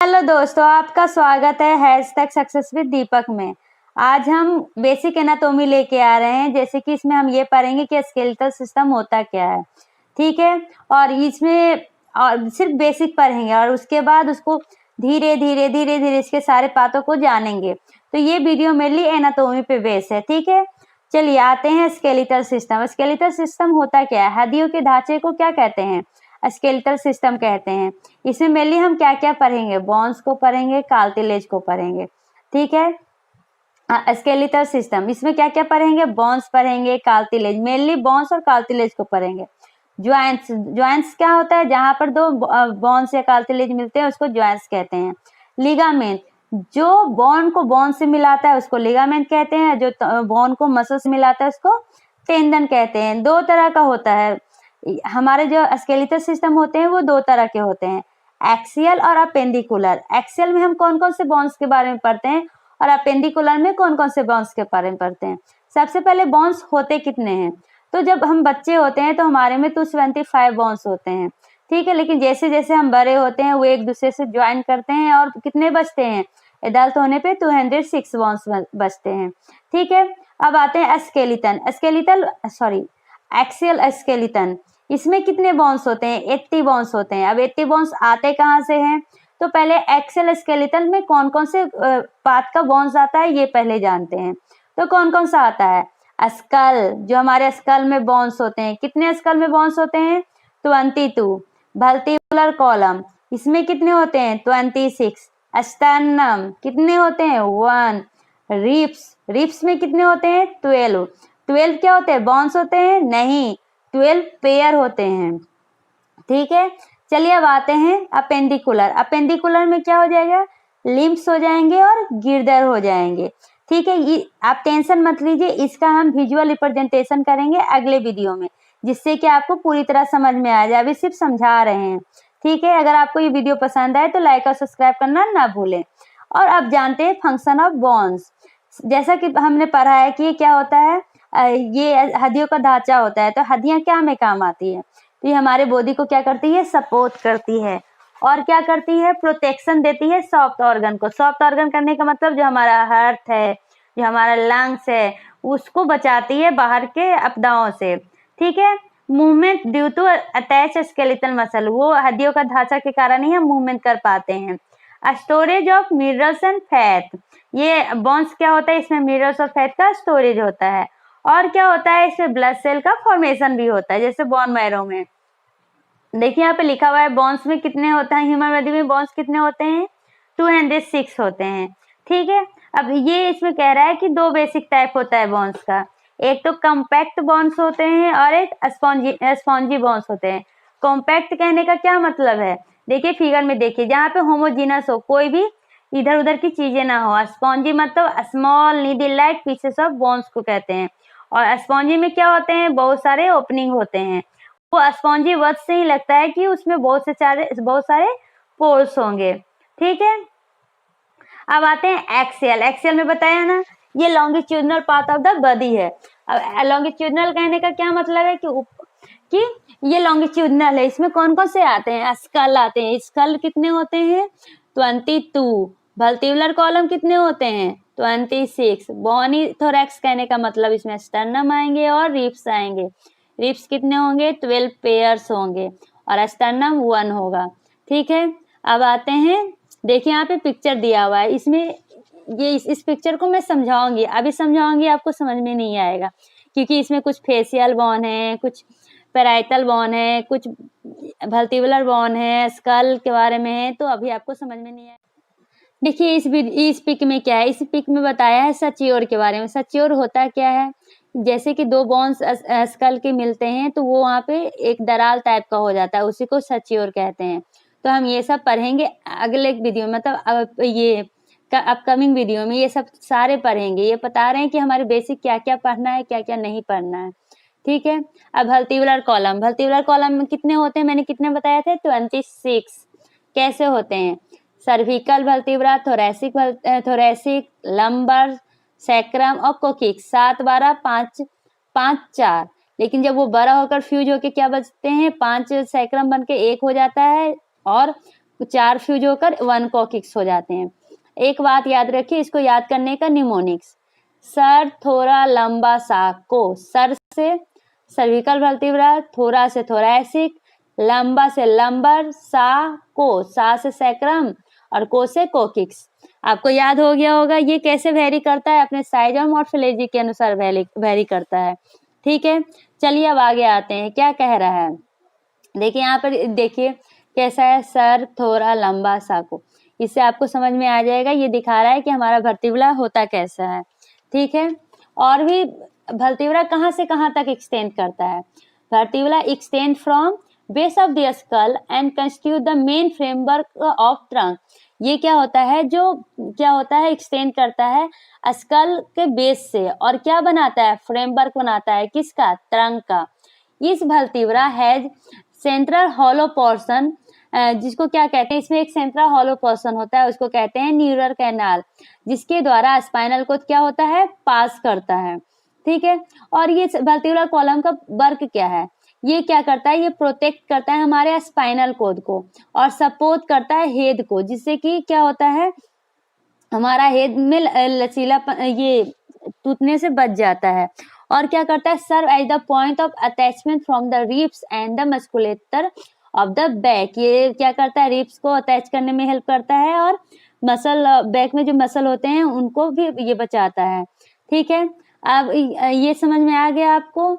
Hello दोस्तों, आपका स्वागत है हैशटैग सक्सेस विद दीपक में। आज हम बेसिक एनाटॉमी लेके आ रहे हैं। जैसे कि इसमें हम ये पढ़ेंगे कि स्केलेटल सिस्टम होता क्या है, ठीक है। और इसमें और सिर्फ बेसिक पढ़ेंगे और उसके बाद उसको धीरे धीरे इसके सारे पार्टों को जानेंगे। तो ये वीडियो मेरे लिए एनाटॉमी पे बेस है, ठीक है। चलिए आते हैं स्केलेटल सिस्टम। स्केलेटल सिस्टम होता क्या है? हड्डियों के ढांचे को क्या कहते हैं? स्केलेटल सिस्टम कहते हैं। इसमें मेनली हम क्या क्या पढ़ेंगे? बोन्स को पढ़ेंगे, कार्टिलेज को पढ़ेंगे, ठीक है। स्केलेटल सिस्टम इसमें क्या क्या पढ़ेंगे? बोन्स पढ़ेंगे, कार्टिलेज, मेनली बोन्स और कार्टिलेज को पढ़ेंगे। ज्वाइंट्स क्या होता है? जहां पर दो बोन्स या कार्टिलेज मिलते हैं उसको ज्वाइंट्स कहते हैं। लिगामेंट, जो बोन को बोन से मिलाता है उसको लिगामेंट कहते हैं। जो बोन को मसल से मिलाता है उसको टेंडन कहते हैं। दो तरह का होता है हमारे जो स्केलेटल सिस्टम होते हैं, वो दो तरह के होते हैं, एक्सियल और अपेंडिकुलर। एक्सियल में हम कौन कौन से बोन्स के बारे में पढ़ते हैं और अपेंडिकुलर में कौन कौन से बोन्स के बारे में पढ़ते हैं। सबसे पहले बोन्स होते कितने हैं? तो जब हम बच्चे होते हैं तो हमारे में 275 बोन्स होते हैं, ठीक है। लेकिन जैसे जैसे हम बड़े होते हैं वो एक दूसरे से ज्वाइन करते हैं और कितने बचते हैं? एडल्ट होने पे 206 बोन्स बचते हैं, ठीक है। अब आते हैं एक्सियल स्केलेटन। इसमें कितने बोन्स होते हैं? 80 बोन्स होते हैं। अब 80 बोन्स आते कहाँ से हैं? तो पहले एक्सियल स्केलेटन में कौन कौन से पार्ट का बोन्स आता है ये पहले जानते हैं। तो कौन कौन सा आता है? स्कल, जो हमारे स्कल में बोन्स होते हैं। कितने स्कल में बोन्स होते हैं? 22। वर्टिब्रल कॉलम, इसमें कितने होते हैं? 26। स्टर्नम कितने होते हैं? 1। रिब्स में कितने होते हैं? 12। 12 क्या होते हैं? बोन्स होते हैं? नहीं, 12 पेयर होते हैं, ठीक है। चलिए अब आते हैं अपेंडिकुलर। अपेंडिकुलर में क्या हो जाएगा? लिम्स हो जाएंगे और गिरदर हो जाएंगे, ठीक है। ये आप टेंशन मत लीजिए, इसका हम विजुअल रिप्रेजेंटेशन करेंगे अगले वीडियो में, जिससे कि आपको पूरी तरह समझ में आ जाए। अभी सिर्फ समझा रहे हैं, ठीक है। अगर आपको ये वीडियो पसंद आए तो लाइक और सब्सक्राइब करना ना भूलें। और अब जानते हैं फंक्शन ऑफ बोन्स। जैसा कि हमने पढ़ा है कि ये क्या होता है, ये हड्डियों का ढांचा होता है। तो हड्डियां क्या में काम आती है? तो ये हमारे बॉडी को क्या करती है? सपोर्ट करती है। और क्या करती है? प्रोटेक्शन देती है सॉफ्ट ऑर्गन को। सॉफ्ट ऑर्गन करने का मतलब जो हमारा हार्ट है, जो हमारा लंग्स है, उसको बचाती है बाहर के आपदाओं से, ठीक है। Movement due to attach skeletal muscle, वो हड्डियों का ढांचा के कारण ही हम मूवमेंट कर पाते हैं। Storage of minerals and fat, ये बोन्स क्या होता है? इसमें मिनरल्स और फैट का स्टोरेज होता है। और क्या होता है? इसमें ब्लड सेल का फॉर्मेशन भी होता है, जैसे बोन मैरो में। देखिए यहाँ पे लिखा हुआ है बोन्स में कितने होता है, ह्यूमन बॉडी में बोन्स कितने होते हैं? 206 होते हैं, ठीक है। अब ये इसमें कह रहा है कि दो बेसिक टाइप होता है बोन्स का। एक तो कॉम्पैक्ट बोन्स होते हैं और एक स्पॉन्जी बोन्स होते हैं। कॉम्पैक्ट कहने का क्या मतलब है? देखिए फिगर में देखिए, जहाँ पे होमोजीनस हो, कोई भी इधर उधर की चीजें ना हो। स्पॉन्जी मतलब small needle like pieces of bones को कहते हैं। और स्पॉन्जी में क्या होते हैं? बहुत सारे ओपनिंग होते हैं। वो स्पॉन्जी वर्ड से ही लगता है कि उसमें बहुत सारे पोर्स होंगे, ठीक है। अब आते हैं एक्सियल। एक्सियल में बताया ना, ये longitudinal part of the body है। अब लॉन्गिट्यूडनल कहने का क्या मतलब है कि ये लॉन्गिट्यूडनल है। इसमें कौन कौन से आते हैं? स्कल आते हैं। स्कल कितने होते हैं? 22। वर्टिब्रल कॉलम कितने होते हैं? 26। बोनी थोरैक्स कहने का मतलब इसमें स्टर्नम आएंगे और रिब्स आएंगे। रिब्स कितने होंगे? 12 पेयर्स होंगे और स्टर्नम 1 होगा, ठीक है। अब आते हैं, देखिए यहाँ पे पिक्चर दिया हुआ है। इसमें ये इस पिक्चर को मैं समझाऊंगी, अभी समझाऊंगी आपको समझ में नहीं आएगा, क्योंकि इसमें कुछ फेशियल बोन है, कुछ पैराइटल बोन है, कुछ वर्टिब्रल बोन है, स्कल के बारे में है, तो अभी आपको समझ में नहीं आएगा। देखिए इस पिक में क्या है? इस पिक में बताया है सच्योर के बारे में। सच्योर होता क्या है? जैसे कि दो बोन्स स्कल के मिलते हैं तो वो वहाँ पे एक दरार टाइप का हो जाता है, उसी को सच्योर कहते हैं। तो हम ये सब पढ़ेंगे अगले वीडियो में, मतलब ये अपकमिंग वीडियो में ये सब सारे पढ़ेंगे। ये बता रहे हैं कि हमारे बेसिक क्या क्या पढ़ना है, क्या क्या नहीं पढ़ना है, ठीक है। अब वर्टिब्रल कॉलम में कितने होते हैं? मैंने कितने बताए थे? 26। कैसे होते हैं? Cervical vertebra, thoracic, lumbar, sacrum और कोकिक। 7, 12, 5, 5, 4। लेकिन जब वो बड़ा होकर फ्यूज होकर क्या बचते हैं? 5 सैक्रम बन के 1 हो जाता है और 4 फ्यूज होकर 1 कोकिक्स हो जाते हैं। एक बात याद रखिए, इसको याद करने का निमोनिक्स, सर, थोड़ा, लंबा, सा, को। सर से सर्विकल वर्टिब्रा, थोड़ा से थोरैसिक, लंबा से लंबर, सा, को। सा से सैक्रम और को से कोकिक्स। आपको याद हो गया होगा ये कैसे वेरी करता है, अपने साइज और मॉर्फोलॉजी के अनुसार वेरी करता है। ठीक है, चलिए अब आगे आते हैं, क्या कह रहा है। देखिए यहाँ पर, देखिए कैसा है, सर, थोड़ा, लंबा, साको। इससे आपको समझ में आ जाएगा, ये दिखा रहा है कि हमारा वर्टिब्रा होता कैसा है। ठीक है, और भी वर्टिब्रा कहाँ से कहाँ तक एक्सटेंड करता है। Vertebra extend from base of the school and constitute the main framework of trunk. ये क्या होता है, जो क्या होता है, एक्सटेंड करता है स्कल के बेस से, और क्या बनाता है, फ्रेमवर्क बनाता है, किसका, ट्रंक का। इस vertebra has central hollow portion, जिसको क्या कहते हैं, इसमें एक सेंट्रल हॉलो पोर्शन होता है, उसको कहते हैं न्यूरल कैनाल, जिसके द्वारा स्पाइनल को क्या होता है, पास करता है। ठीक है, और ये वर्टिब्रल कॉलम का वर्क क्या है, ये क्या करता है, ये प्रोटेक्ट करता है हमारे स्पाइनल कोड को और सपोर्ट करता है हेड को, जिससे कि क्या होता है, हमारा हेड में लचीलापन ये टूटने से बच जाता है। और क्या करता है, serve as the point of attachment from the ribs and the musculature of the back. ये क्या करता है, रिब्स को अटैच करने में हेल्प करता है, और मसल, बैक में जो मसल होते हैं उनको भी ये बचाता है। ठीक है, अब ये समझ में आ गया आपको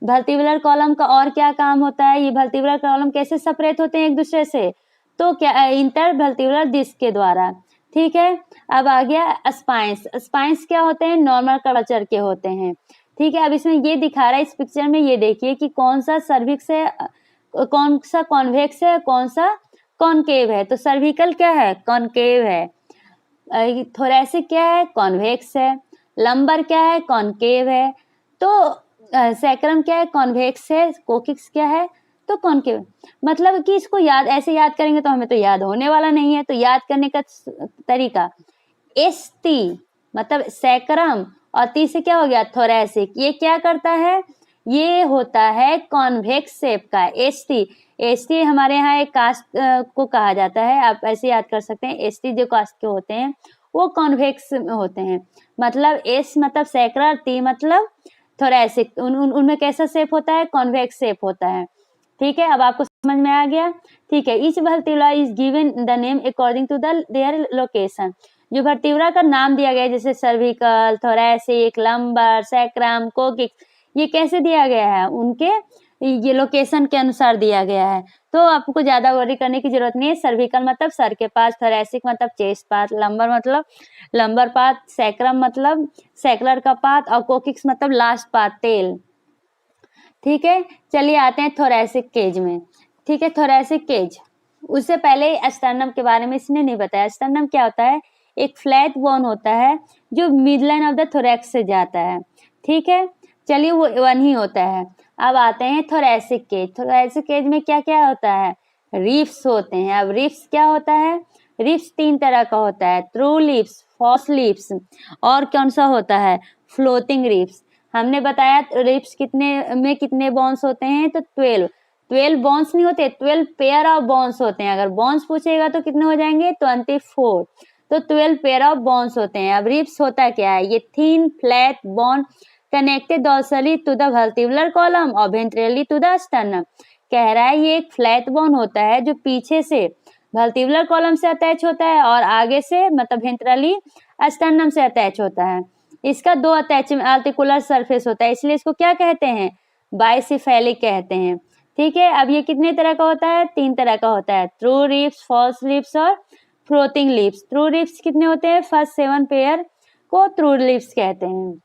वर्टिब्रल कॉलम का और क्या काम होता है, ये वर्टिब्रल कॉलम कैसे सेपरेट होते हैं एक दूसरे से, तो क्या, इंटर वर्टिब्रल डिस्क के द्वारा। ठीक है, अब आ गया स्पाइंस। स्पाइंस क्या होते हैं, नॉर्मल कर्वेचर के होते हैं। ठीक है, अब इसमें ये दिखा रहा है, इस पिक्चर में ये देखिए कि कौन सा सर्विक्स है, कौन सा कॉन्वेक्स है, कौन सा कॉनकेव है। तो सर्विकल क्या है, कॉनकेव है, थोरैसिक क्या है, कॉन्वेक्स है, लंबर क्या है, कॉनकेव है, तो सैक्रम क्या है, कॉन्वेक्स है, कोकिक्स क्या है, तो कॉनकेव। मतलब कि इसको याद ऐसे याद करेंगे तो हमें तो याद होने वाला नहीं है। तो याद करने का तरीका, एसटी मतलब सैक्रम, और टी से क्या हो गया, थोरैसिक। ये क्या करता है, ये होता है कॉन्वेक्स शेप का। एसटी, एसटी हमारे यहाँ एक कास्ट को कहा जाता है, आप ऐसे याद कर सकते हैं। एसटी जो कास्ट के होते हैं वो कॉन्वेक्स होते हैं। मतलब एस मतलब सैक्रल, टी मतलब थोरैसिक, उनमें कैसा शेप होता है, कॉन्वेक्स शेप होता है। ठीक है, अब आपको समझ में आ गया। ठीक है, each vertebra is given the name according to the their location. जो वर्टिब्रा का नाम दिया गया है, जैसे cervical, thoracic, lumbar, sacrum, coccyx, ये कैसे दिया गया है, उनके ये लोकेशन के अनुसार दिया गया है। तो आपको ज्यादा वरी करने की जरूरत नहीं है। सर्विकल मतलब सर के पास, थोरैसिक मतलब चेस्ट पार्ट, लंबर मतलब लंबर पार्ट, सैक्रम मतलब सैक्रल का पार्ट, और कोकिक्स मतलब लास्ट पार्ट, टेल। ठीक है, चलिए आते हैं थोरैसिक केज में। ठीक है, थोरैसिक केज, उससे पहले स्टर्नम के बारे में इसने नहीं बताया। स्टर्नम क्या होता है, एक फ्लैट बोन होता है जो मिडलाइन ऑफ द थोरैक्स से जाता है। ठीक है, चलिए वो वन ही होता है। अब आते हैं थोरैसिक केज। थोरैसिक केज में क्या क्या होता है, रिब्स होते हैं। अब रिब्स क्या होता है, रिब्स 3 तरह का होता है, ट्रू लिप्स, फॉल्स लिप्स, और कौन सा होता है, फ्लोटिंग रिब्स। हमने बताया रिब्स कितने बोन्स होते हैं, तो 12 बोन्स नहीं होते, 12 पेयर ऑफ बोन्स होते हैं। अगर बोन्स पूछेगा तो कितने हो जाएंगे, 24। तो 12 पेयर ऑफ बोन्स होते हैं। अब रिब्स होता क्या है, ये thin flat bone connected dorsally to the vertebral column और वेंट्रली टू द स्टर्नम। कह रहा है ये एक फ्लैट बोन होता है जो पीछे से वर्टिब्रल कॉलम से अटैच होता है और आगे से मतलब वेंट्रली स्टर्नम से अटैच होता है। इसका 2 अटैचमेंट आर्टिकुलर सरफेस होता है, इसलिए इसको क्या कहते हैं, बाइसिफेलिक कहते हैं। ठीक है, अब ये कितने तरह का होता है, 3 तरह का होता है, ट्रू रिब्स, फॉल्स रिब्स और फ्लोटिंग लिप्स। ट्रू रिब्स कितने होते हैं, फर्स्ट 7 पेयर को ट्रू लिप्स कहते हैं।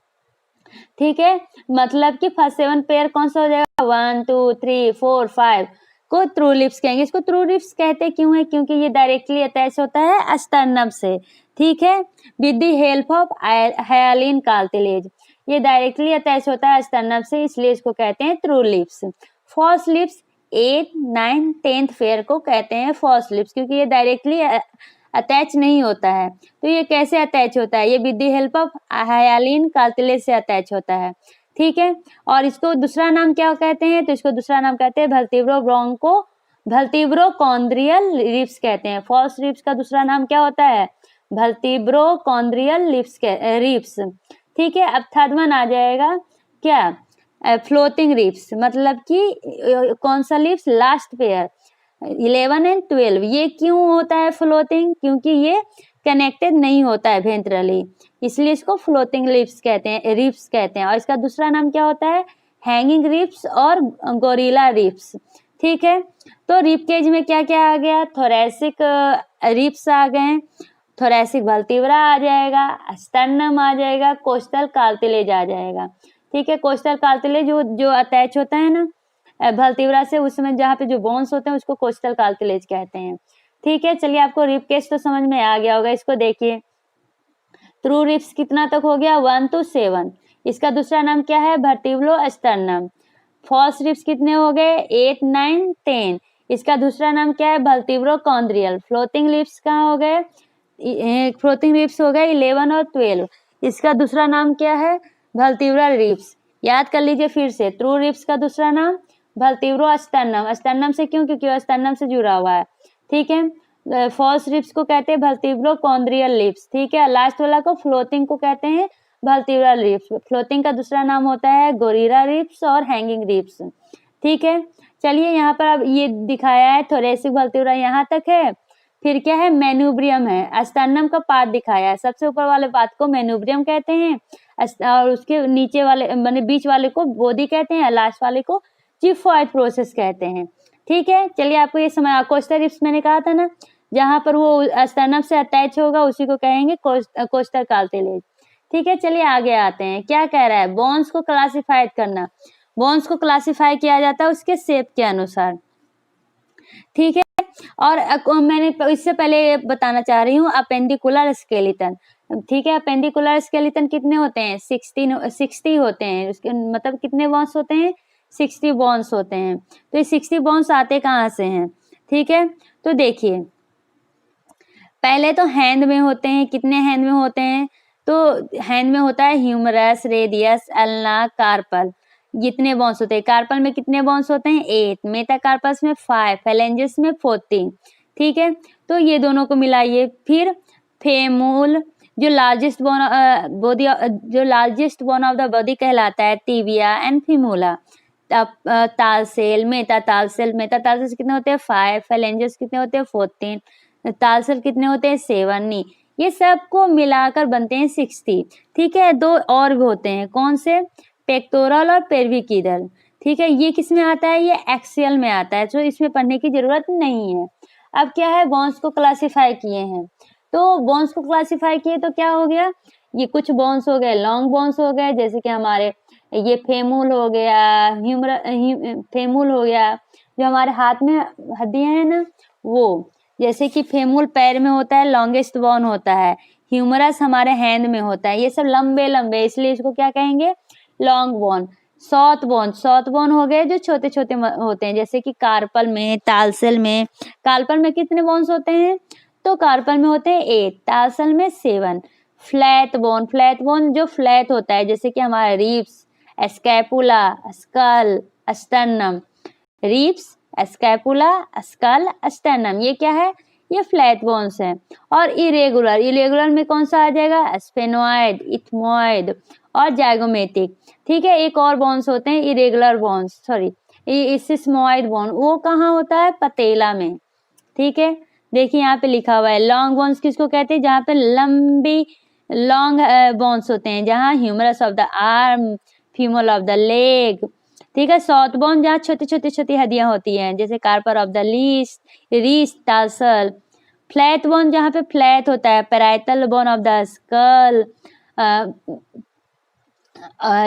ठीक है, मतलब कि फर्स्ट 7 पेयर कौन सा हो जाएगा, 1 2 3 4 5 को ट्रू लिप्स कहेंगे। इसको ट्रू लिप्स कहते क्यों है, क्योंकि ये डायरेक्टली अटैच होता है स्टर्नम से। ठीक है, with the help of hyaline cartilage, ये डायरेक्टली अटैच होता है स्टर्नम से, इसलिए इसको कहते हैं true ribs. False ribs 8 9 10th pair को कहते हैं फॉल्स लिप्स, क्योंकि ये डायरेक्टली अटैच नहीं होता है। तो ये कैसे अटैच होता है, ये with the help of hyaline cartilage से अटैच होता है। ठीक है, और इसको दूसरा नाम क्या कहते हैं, तो इसको दूसरा नाम कहते हैं वर्टिब्रो ब्रोंको वर्टिब्रोकॉन्ड्रियल रिब्स कहते हैं। फॉल्स रिब्स का दूसरा नाम क्या होता है? वर्टिब्रोकॉन्ड्रियल रिब्स। ठीक है, अब थर्ड वन आ जाएगा क्या? फ्लोटिंग रिब्स, मतलब कि कौन सा रिब्स? Last pair 11 and 12। ये क्यों होता है फ्लोटिंग? क्योंकि ये कनेक्टेड नहीं होता है वेंट्रली, इसलिए इसको फ्लोटिंग रिब्स कहते हैं, रिब्स कहते हैं। और इसका दूसरा नाम क्या होता है? हैंगिंग रिब्स और गोरिल्ला रिब्स। ठीक है, तो रिब केज में क्या क्या आ गया? थोरैसिक रिब्स आ गए, थोरैसिक वर्टिब्रा आ जाएगा, स्टर्नम आ जाएगा, कोस्टल कार्टिलेज आ जाएगा। ठीक है, कोस्टल कार्टिलेज जो अटैच होता है ना वर्टिब्रा से, उसमें जहाँ पे जो बोन्स होते हैं उसको कोस्टल कार्टिलेज कहते हैं। ठीक है, चलिए आपको रिब केज तो समझ में आ गया होगा। इसको देखिए, ट्रू रिब्स कितना तक हो गया? 1 to 7। इसका दूसरा नाम क्या है? वर्टिब्रोस्टर्नम। फॉल्स रिब्स कितने हो गए? 8, 9, 10। इसका दूसरा नाम क्या है? वर्टिब्रोकॉन्ड्रियल। फ्लोटिंग रिब्स कहाँ हो गए? फ्लोटिंग रिब्स हो गए 11 और 12। इसका दूसरा नाम क्या है? Vertebral ribs. याद कर लीजिए फिर से, ट्रू रिब्स का दूसरा नाम वर्टिब्रोस्टर्नम। स्टर्नम से क्यों? क्योंकि वो स्टर्नम से जुड़ा हुआ है। ठीक है, फॉल्स रिब्स को कहते हैं वर्टिब्रोकॉन्ड्रियल रिब्स। ठीक है, लास्ट वाला को फ्लोटिंग को कहते हैं वर्टिब्रल रिब्स। फ्लोटिंग का दूसरा नाम होता है गोरिल्ला रिब्स और हैंगिंग रिब्स। ठीक है, चलिए यहाँ पर अब ये दिखाया है थोरैसिक वर्टिब्रा यहाँ तक है। फिर क्या है? मेन्यूब्रियम है। स्टर्नम का पार्ट दिखाया है, सबसे ऊपर वाले पार्ट को मेन्यूब्रियम कहते हैं और उसके नीचे वाले माने बीच वाले को बोधी कहते हैं, लास्ट वाले को जिफॉइड प्रोसेस कहते हैं। ठीक है, चलिए आपको ये समझ, कोस्टल रिब्स मैंने कहा था ना, जहाँ पर वो स्टर्नम से अटैच होगा उसी को कहेंगे कोस्टल कार्टिलेज। ठीक है, चलिए आगे आते हैं। क्या कह रहा है? बोन्स को क्लासिफाइड करना। बोन्स को क्लासिफाई किया जाता है उसके शेप के अनुसार। ठीक है, और मैंने इससे पहले बताना चाह रही हूँ अपेंडिकुलर स्केलेटन। ठीक है, अपेंडिकुलर स्केलेटन कितने होते हैं? 60 होते हैं। उसके मतलब कितने बोन्स होते हैं? 60 बोन्स होते हैं। तो ये 60 बोन्स आते कहाँ से हैं? ठीक है, तो देखिए, पहले तो हैंड में होते हैं। कितने हैंड में होते हैं? तो हैंड में होता है ह्यूमरस, रेडियस, अल्ना, कार्पल। जितने बोन्स होते हैं। कार्पल में कितने बोन्स होते हैं? 8। मेटाकार्पस में 5, फेलेंजिस में 14। ठीक है, तो ये दोनों को मिलाइए। फिर फेमूल जो largest bone of the body कहलाता है, टिबिया एंड फिमूला। तालसेल, मेटातालसेल कितने होते हैं? 5। फेलेंजिस कितने होते हैं? 14। तालसेल कितने होते हैं? 7। नी, ये सबको मिलाकर बनते हैं 60। ठीक है, दो और भी होते हैं। कौन से? पेक्टोरल और पेर्विकिडल। ठीक है, ये किस में आता है? ये एक्सियल में आता है, तो इसमें पढ़ने की जरूरत नहीं है। अब क्या है? बोन्स को क्लासिफाई किए हैं, तो बोन्स को क्लासिफाई किए तो क्या हो गया? ये कुछ बोन्स हो गए लॉन्ग बोन्स हो गए, जैसे कि हमारे ये फेमूल हो गया, फेमूल हो गया, जो हमारे हाथ में हड्डियां हैं ना वो, जैसे कि फेमूल पैर में होता है, लॉन्गेस्ट बोन होता है। ह्यूमरस हमारे हैंड में होता है। ये सब लंबे लंबे, इसलिए इसको क्या कहेंगे? Long bone. सॉथ बोन हो गए जो छोटे छोटे होते हैं, जैसे कि कार्पल में, तालसेल में। कार्पल में कितने बोन्स होते हैं? तो कार्पल में होते हैं 8, तालसेल में 7। फ्लैट बोन जो फ्लैट होता है, जैसे कि हमारा ribs, scapula, skull, sternum. Ribs, scapula, skull, sternum, ये क्या है? ये फ्लैट बोन्स है। और इरेगुलर में कौन सा आ जाएगा? स्फेनोइड, इथमोइड और जाइगोमेटिक। ठीक है, एक और बोन्स होते हैं irregular bones, sorry sesamoid bone, वो कहाँ होता है? पतेला में। ठीक है, देखिए यहाँ पे लिखा हुआ है। लॉन्ग बोन्स किसको कहते हैं? जहाँ पे लंबी लॉन्ग बोन्स होते हैं, जहाँ humerus of the arm, femur of the leg. ठीक है, सॉथ बोन जहाँ छोटी हड्डियां होती हैं, जैसे carpal of the wrist, tarsal. Flat bone जहाँ पे फ्लैट होता है, parietal bone of the skull,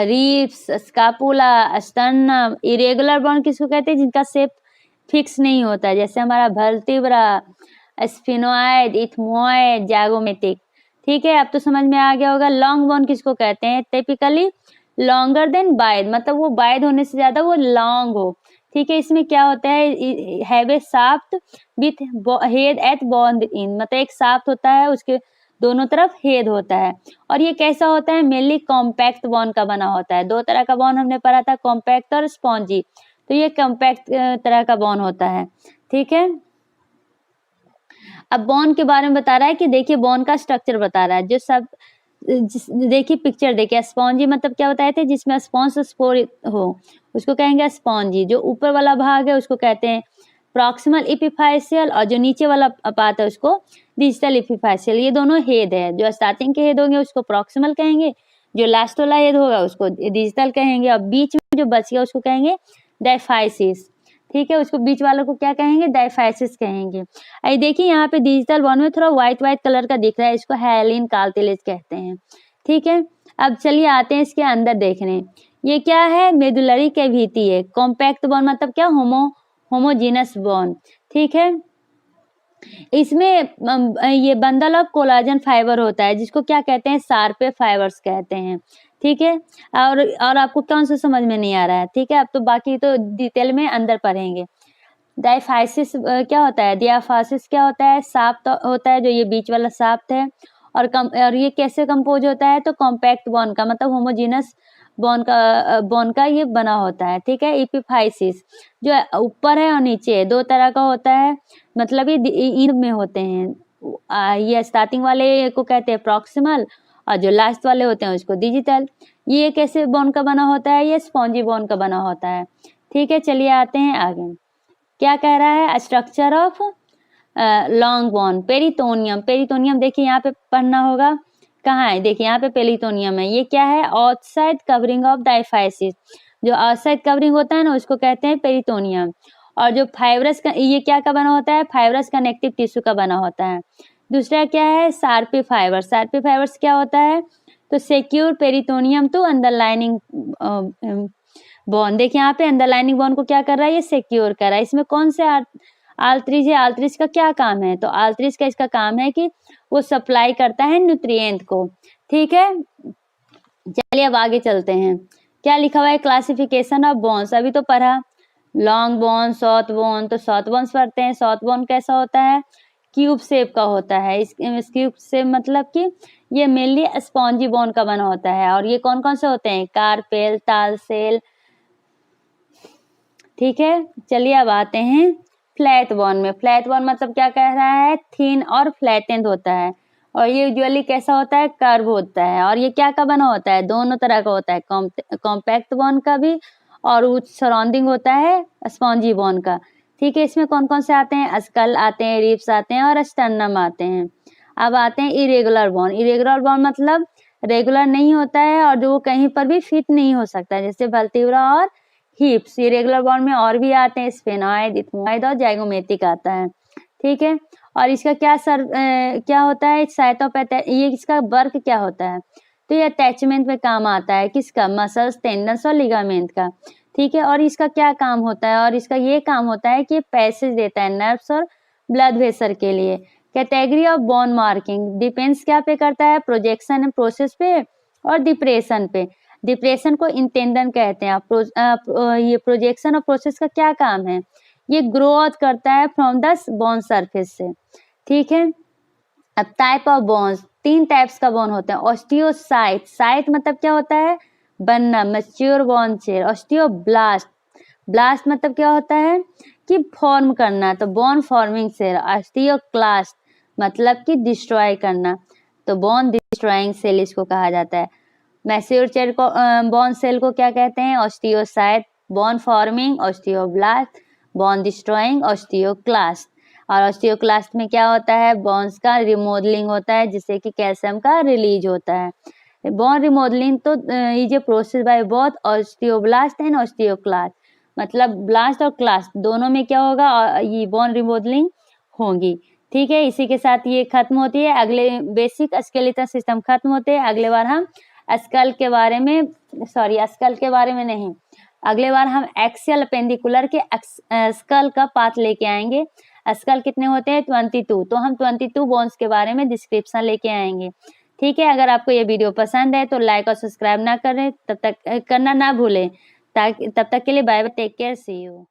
ribs, scapula, sternum. Irregular bone किसको कहते हैं? जिनका शेप फिक्स नहीं होता है, जैसे हमारा वर्टिब्रा, स्फिनोइड, इथमोइड, जाइगोमेटिक। ठीक है, अब तो समझ में आ गया होगा। लॉन्ग बोन किसको कहते हैं? टिपिकली लॉन्गर देन वाइड, मतलब वो वाइड होने से ज्यादा वो लॉन्ग हो। ठीक है, इसमें क्या होता है? Have a shaft with head at bone in, मतलब एक शाफ्ट होता है, उसके दोनों तरफ हेड होता है। और ये कैसा होता है? मेनली कॉम्पैक्ट बोन का बना होता है। दो तरह का बोन हमने पढ़ा था, कॉम्पैक्ट और स्पॉन्जी। तो ये कॉम्पैक्ट तरह का बोन होता है। ठीक है। अब बोन के बारे में बता रहा है कि देखिए बोन का स्ट्रक्चर बता रहा है, जो सब देखिए पिक्चर देखिए, स्पॉन्जी मतलब क्या बताए थे, जिसमें स्पॉन्ज स्पोर हो उसको कहेंगे स्पॉन्जी। जो ऊपर वाला भाग है उसको कहते हैं प्रॉक्सिमल एपिफाइशियल, और जो नीचे वाला पार्ट है उसको डिजिटल एपिफाइशियल। ये दोनों हेड है, जो स्टार्टिंग के हेड होंगे उसको प्रॉक्सिमल कहेंगे, जो लास्ट वाला हेड होगा उसको डिजिटल कहेंगे, और बीच में जो बच गया उसको कहेंगे डायफाइसिस। ठीक है, उसको बीच वालों को क्या कहेंगे, डायफाइसिस कहेंगे। आई देखिए यहाँ पे डिजिटल बॉन्ड में थोड़ा व्हाइट व्हाइट कलर का दिख रहा है, इसको हाइलिन कार्टिलेज कहते हैं। ठीक है, अब चलिए आते हैं इसके अंदर देखने। ये क्या है, मेडुलरी कैविटी है। कॉम्पैक्ट बॉन्ड मतलब क्या, होमोजीनस बॉन्ड। ठीक है, इसमें ये बंडल ऑफ कोलाजन फाइबर होता है, जिसको क्या कहते हैं, शार्पे फाइबर्स कहते हैं। ठीक है, और आपको कौन सा समझ में नहीं आ रहा है, ठीक है, अब तो बाकी तो डिटेल में अंदर पढ़ेंगे। डायफाइसिस क्या होता है, डियाफासिस क्या होता है, शाफ्ट होता है, जो ये बीच वाला शाफ्ट है। और ये कैसे कंपोज होता है, तो कॉम्पैक्ट बॉन्ड का मतलब होमोजीनस बॉन्ड का ये बना होता है। ठीक है, एपिफाइसिस जो ऊपर है और नीचे है, दो तरह का होता है, मतलब ये में होते हैं। ये स्टार्टिंग वाले को कहते हैं प्रॉक्सिमल, और जो लास्ट वाले होते हैं उसको डिजिटल। ये कैसे बॉन्ड का बना होता है, ये स्पॉन्जी बॉन्ड का बना होता है। ठीक है, चलिए आते हैं आगे। क्या कह रहा है, structure of long bond, peritoneum. Peritoneum देखिए यहाँ पे पढ़ना होगा, कहाँ है, देखिए यहाँ पे पेरिटोनियम है। ये क्या है, आउटसाइड कवरिंग ऑफ डायफाइसिस। जो आउटसाइड कवरिंग होता है ना उसको कहते हैं पेरिटोनियम। और जो फाइब्रस का, ये क्या का बना होता है, फाइब्रस कनेक्टिव टिश्यू का बना होता है। दूसरा क्या है, शार्पी फाइबर। शार्पी फाइबर्स क्या होता है, तो secure peritoneum to underlining bond. देखिए यहाँ पे अंडरलाइनिंग बॉन्ड को क्या कर रहा है, ये सिक्योर कर रहा है। इसमें कौन से आल्ट्रिज है, आल्ट्रिज का क्या काम है, तो आल्ट्रिज का इसका काम है कि वो सप्लाई करता है न्यूट्रिएंट को। ठीक है, चलिए अब आगे चलते हैं। क्या लिखा हुआ है, क्लासिफिकेशन ऑफ बॉन्ड्स, अभी तो पढ़ा, लॉन्ग बॉन्ड, शॉर्ट बॉन्ड। तो शॉर्ट बॉन्ड्स पढ़ते हैं। शॉर्ट बॉन्ड कैसा होता है, क्यूब शेप का होता है। इस क्यूब शेप मतलब कि ये मेनली स्पॉन्जी बॉन्ड का बना होता है। और ये कौन कौन से होते हैं, कार्पेल, टालसेल। ठीक है, चलिए अब आते हैं फ्लैट बॉन्ड में। फ्लैट बॉन्ड मतलब क्या कह रहा है, थिन और फ्लैटेंड होता है। और ये यूजुअली कैसा होता है, कर्व होता है। और ये क्या का बना होता है, दोनों तरह का होता है, कॉम्पैक्ट बॉन्ड का भी, और सराउंडिंग होता है स्पॉन्जी बॉन्ड का। ठीक है, इसमें कौन कौन से आते हैं, स्कल आते हैं, रिब्स आते हैं, और स्टर्नम आते हैं। अब आते हैं इरेगुलर बॉन्ड। इरेगुलर बॉन्ड मतलब रेगुलर नहीं होता है, और जो कहीं पर भी फिट नहीं हो सकता, जैसे वर्टिब्रा और हिप्स। इरेगुलर बॉन्ड में और भी आते हैं, स्फेनॉइड, इथमोइड और जाइगोमेटिक आता है। ठीक है, और इसका क्या होता है, साइटोपैथ, ये इसका वर्क क्या होता है, तो ये अटैचमेंट में काम आता है, किसका, मसल्स, टेंडन्स और लिगामेंट का। ठीक है, और इसका क्या काम होता है, और इसका ये काम होता है कि पैसेज देता है नर्व्स और ब्लड वेसल के लिए। Category of Bon marking depends क्या पे करता है, प्रोजेक्शन एंड प्रोसेस पे और डिप्रेशन पे। डिप्रेशन को इंटेंडन कहते हैं। ये प्रोजेक्शन और प्रोसेस का क्या काम है, ये ग्रोथ करता है फ्रॉम द बोन सरफेस से। ठीक है, अब टाइप ऑफ बोन्स, तीन टाइप्स का बोन होता है। ऑस्टियोसाइट, साइट मतलब क्या होता है, बनना, mature bone cell. Osteoblast, blast मतलब क्या होता है, कि फॉर्म करना, तो बोन फॉर्मिंग सेल। ऑस्टियोक्लास्ट मतलब कि डिस्ट्रॉय करना, तो बोन डिस्ट्रॉइंग सेल इसको कहा जाता है। मैच्योर सेल को बोन सेल को क्या कहते हैं, osteocyte. Bone forming osteoblast, bone destroying osteoclast. और ऑस्टियोक्लास्ट में क्या होता है, बोन्स का रिमॉडलिंग होता है, जिससे कि कैल्शियम का रिलीज होता है। बोन रिमॉडलिंग तो is a process by both osteoblast and osteoclast, मतलब ब्लास्ट और क्लास्ट दोनों में क्या होगा, ये बोन रिमॉडलिंग होगी। ठीक है, इसी के साथ ये खत्म होती है। अगले बेसिक स्केलेटल सिस्टम खत्म होते हैं। अगले बार हम स्कल के बारे में, स्कल के बारे में नहीं, अगले बार हम एक्सियल अपेंडिकुलर के स्कल का पार्ट लेके आएंगे। स्कल कितने होते हैं, 22, तो हम 22 बोन्स के बारे में डिस्क्रिप्शन लेके आएंगे। ठीक है, अगर आपको ये वीडियो पसंद है तो लाइक और सब्सक्राइब ना करें, तब तक करना ना भूलें। तब तक के लिए bye bye, take care, see you.